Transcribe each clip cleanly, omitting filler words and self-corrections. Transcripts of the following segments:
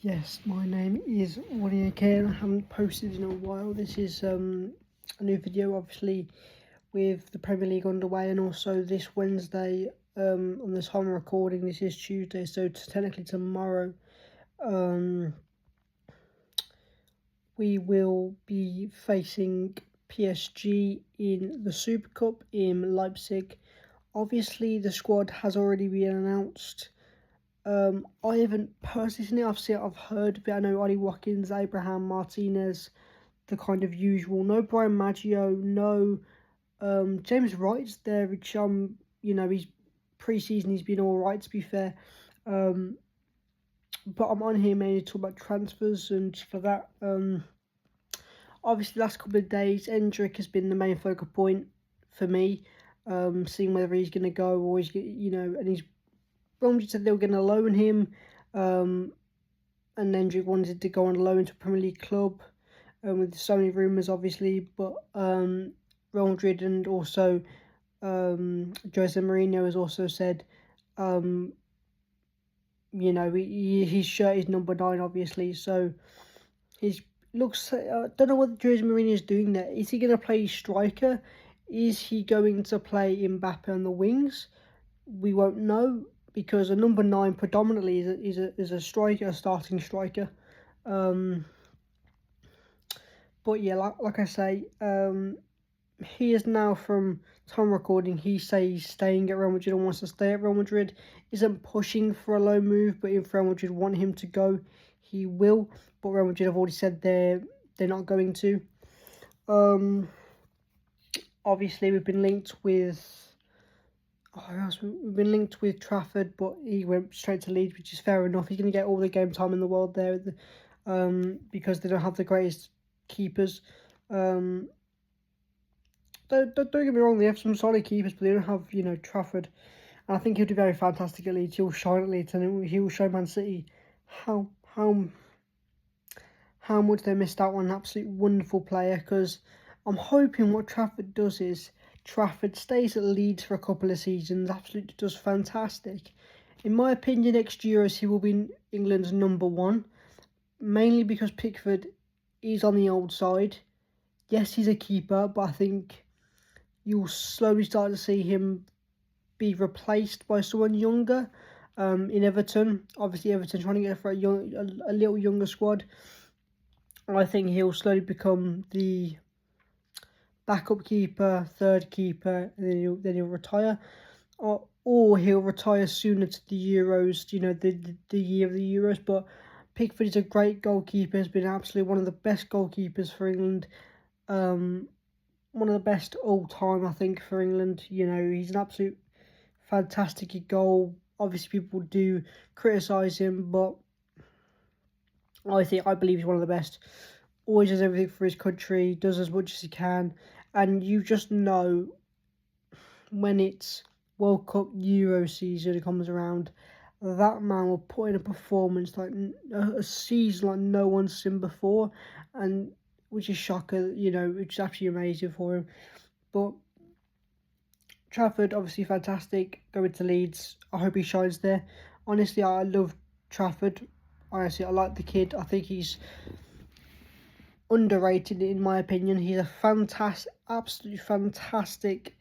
Yes, my name is Wally again. I haven't posted in a while. This is a new video, obviously, with the Premier League underway, and also this Wednesday, on the time of recording, this is Tuesday, so technically tomorrow, we will be facing PSG in the Super Cup in Leipzig. Obviously, the squad has already been announced. I haven't personally seen it. I've heard of it. I know Ollie Watkins, Abraham Martinez, the kind of usual. No Brian Maggio, no James Wright's there, which he's pre-season, he's been all right, to be fair. But I'm on here mainly to talk about transfers and stuff like that. Obviously, the last couple of days, Endrick has been the main focal point for me. Seeing whether he's going to go or and he's Bromwich said they were going to loan him, and Endrick wanted to go on loan to a Premier League club, with so many rumours, obviously. But Real Madrid and also Jose Mourinho has also said, his shirt is number 9, obviously. So he's looks. Don't know what Jose Mourinho is doing there. Is he going to play striker? Is he going to play Mbappe on the wings? We won't know, because a number 9 predominantly is a striker, a starting striker. But yeah, like I say, he is now, from time recording, he says he's staying at Real Madrid and wants to stay at Real Madrid. Isn't pushing for a loan move, but if Real Madrid want him to go, he will. But Real Madrid have already said they're not going to. Obviously, we've been linked with. We've been linked with Trafford, but he went straight to Leeds, which is fair enough. He's going to get all the game time in the world there, because they don't have the greatest keepers. Don't get me wrong, they have some solid keepers, but they don't have, Trafford. And I think he'll do very fantastic at Leeds. He'll shine at Leeds, and he will show Man City how much they missed out on an absolute wonderful player. Because I'm hoping what Trafford does is Trafford stays at Leeds for a couple of seasons, absolutely does fantastic. In my opinion, next Euros he will be England's number 1, mainly because Pickford is on the old side. Yes, he's a keeper, but I think you'll slowly start to see him be replaced by someone younger. In Everton, obviously Everton trying to get for a little younger squad. I think he'll slowly become the backup keeper, third keeper, and then he'll retire, or he'll retire sooner to the Euros. The year of the Euros. But Pickford is a great goalkeeper. Has been absolutely one of the best goalkeepers for England. One of the best all time, I think, for England. He's an absolute fantastic goal. Obviously, people do criticise him, but I believe he's one of the best. Always does everything for his country, does as much as he can, and you just know when it's World Cup Euro season comes around, that man will put in a performance like a season like no one's seen before, and which is shocker, which is actually amazing for him. But Trafford, obviously fantastic, going to Leeds. I hope he shines there. Honestly, I love Trafford. Honestly, I like the kid. I think he's underrated, in my opinion. He's a absolutely fantastic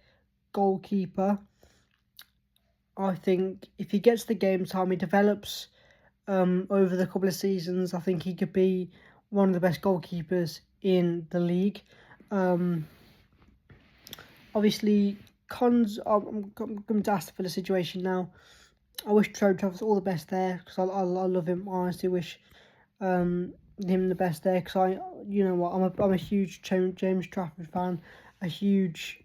goalkeeper. I think if he gets the game time, he develops over the couple of seasons, I think he could be one of the best goalkeepers in the league. Obviously, cons. I'm going to ask for the situation now. I wish Travis all the best there, because I love him. I honestly wish him the best there, because I'm a huge James Trafford fan, a huge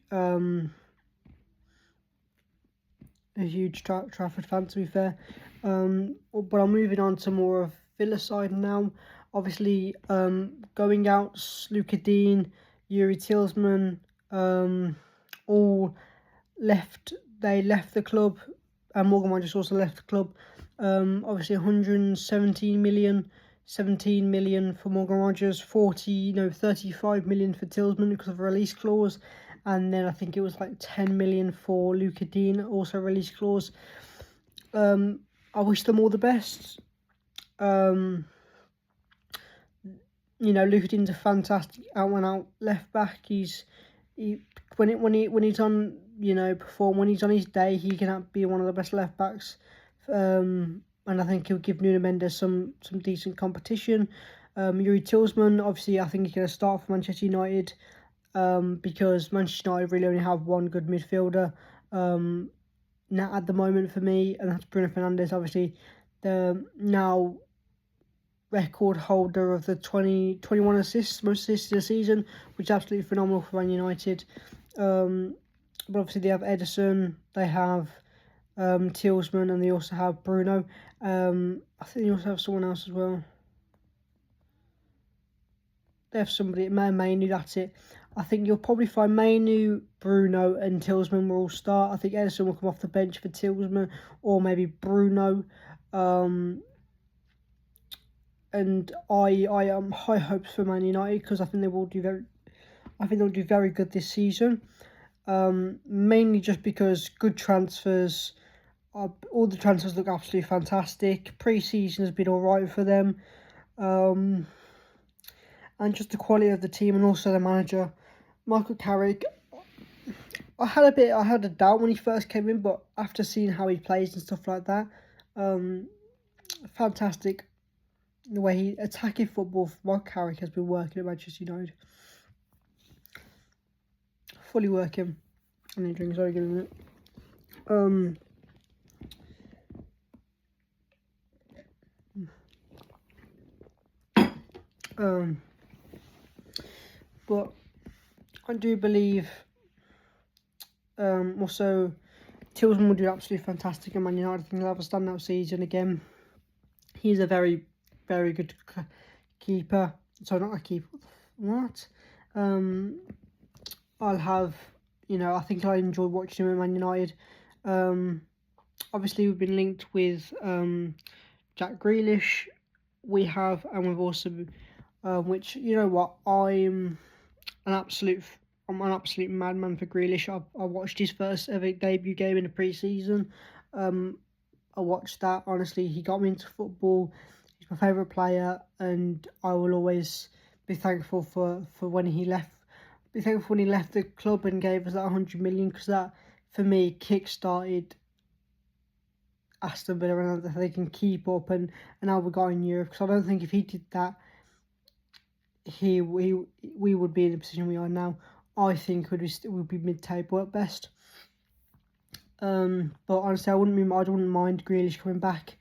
Trafford fan, to be fair. But I'm moving on to more of Villa side now. Obviously, going out, Luka Dean, Yuri Tillman, all left. They left the club, and Morgan Rogers also left the club. Obviously 117 million, 17 million for Morgan Rogers, 35 million for Tillman because of a release clause, and then I think it was like 10 million for Luka Dean, also release clause. I wish them all the best. you know, Luton's a fantastic out and out left back. When he's on, you know, when he's on his day, he can be one of the best left backs. And I think he'll give Nuno Mendes some decent competition. Yuri Tillman, obviously, I think he's going to start for Manchester United. Because Manchester United really only have one good midfielder now at the moment for me, and that's Bruno Fernandes. Obviously, the now record holder of the 21 assists, most assists in the season, which is absolutely phenomenal for Man United. But obviously they have Ederson, they have Tillman, and they also have Bruno. I think they also have someone else as well. They have somebody, Mainu, that's it. I think you'll probably find Mainu, Bruno, and Tillman will all start. I think Ederson will come off the bench for Tillman, or maybe Bruno. And I am high hopes for Man United because I think they will do very good this season. Mainly just because good transfers. All the transfers look absolutely fantastic. Pre-season has been all right for them. And just the quality of the team and also the manager, Michael Carrick. I had a doubt when he first came in, but after seeing how he plays and stuff like that, fantastic. The way he attacking football, Michael Carrick has been working at Manchester United. Fully working. I need drinks, sorry, give me a minute. But I do believe also Tillman will do absolutely fantastic in Man United. I think he'll have a standout season again. He's a very, very good keeper. Sorry, not a keeper. What? I'll have, you know, I think I enjoy watching him at Man United. Obviously, we've been linked with Jack Grealish. We've also, which, you know what, I'm an absolute madman for Grealish. I watched his first ever debut game in the pre-season. I watched that. Honestly, he got me into football. He's my favourite player, and I will always be thankful for when he left. Be thankful when he left the club and gave us that 100 million, because that, for me, kick-started Aston Villa, and they can keep up and now we got in Europe. Because I don't think if he did that, we would be in the position we are now. I think would be mid-table at best. But honestly, I wouldn't mind Grealish coming back.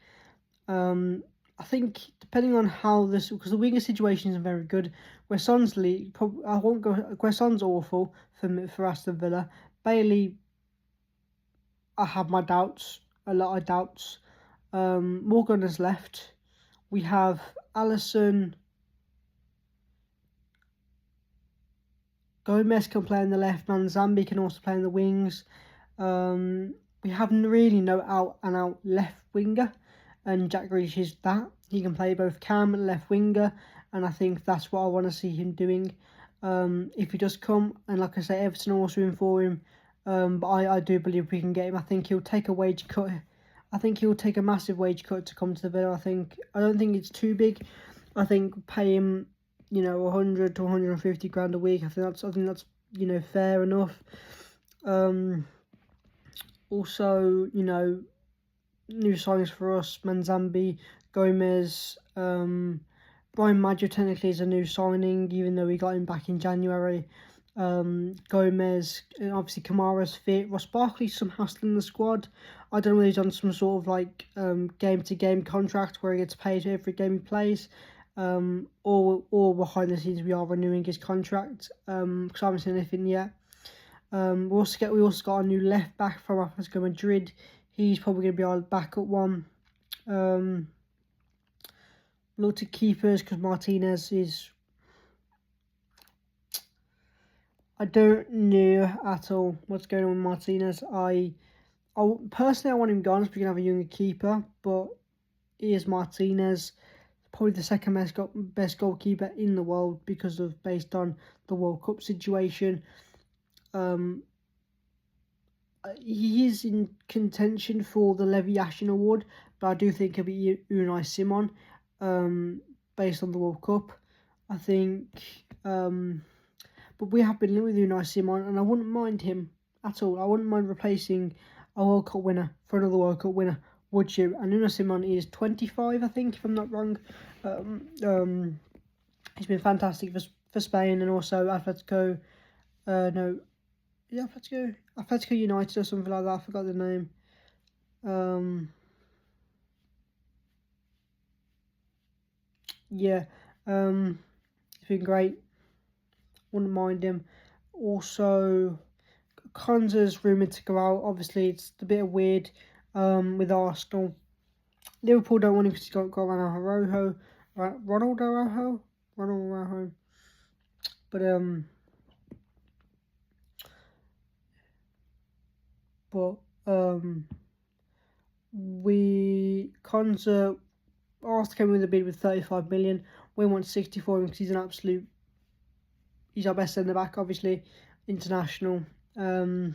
I think depending on how this, because the winger situation isn't very good. Son's awful for Aston Villa. Bailey, I have my doubts, a lot of doubts. Morgan has left. We have Alisson. Gomez can play in the left, Manzambi can also play in the wings. We have really no out-and-out left winger, and Jack Grealish is that. He can play both cam and left winger, and I think that's what I want to see him doing if he does come. And like I say, Everton are also in for him, but I do believe we can get him. I think he'll take a wage cut. I think he'll take a massive wage cut to come to the Villa. I don't think it's too big. I think pay him, you know, 100 to 150 grand a week. I think that's you know, fair enough. Also, you know, new signings for us: Manzambi, Gomez, Brian Maggio technically is a new signing, even though we got him back in January. Gomez, and obviously Kamara's fit. Ross Barkley's somehow still in the squad. I don't know whether he's on some sort of like game-to-game contract where he gets paid every game he plays. Or behind the scenes we are renewing his contract. Because I haven't seen anything yet. We also got a new left back from Atletico Madrid. He's probably going to be our backup one. Look to keepers, because Martinez is... I don't know at all what's going on with Martinez. Personally, I want him gone so we can have a younger keeper, but he is Martinez. Probably the second best goalkeeper in the world based on the World Cup situation. He is in contention for the Levi Yashin Award, but I do think it'll be Unai Simon, based on the World Cup. I think, but we have been linked with Unai Simon, and I wouldn't mind him at all. I wouldn't mind replacing a World Cup winner for another World Cup winner, would you? And Unai Simon is 25, I think, if I'm not wrong. He's been fantastic for Spain, and also Atletico. No, yeah, Atletico United or something like that. I forgot the name. Yeah, it's been great. Wouldn't mind him. Also, Konsa's rumoured to go out. Obviously, it's a bit weird with Arsenal. Liverpool don't want him because he's got Ronald Araujo. Ronald Araujo. But Konsa Arsenal came with a bid with 35 million. We want 64 because he's he's our best centre back, obviously, international. But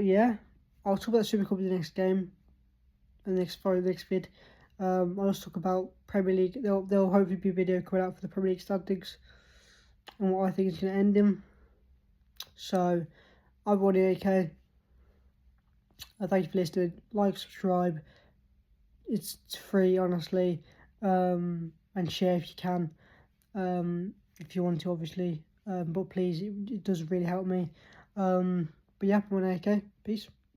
yeah, I'll talk about the Super Cup in the next game, and the next vid. I'll also talk about Premier League. There'll hopefully be a video coming out for the Premier League standings and what I think is going to end him. So, I'm Ronnie AK. Thank you for listening. Like, subscribe. It's free, honestly, and share if you can, if you want to, obviously. But please, it does really help me. But yeah, I'm Ronnie AK. Peace.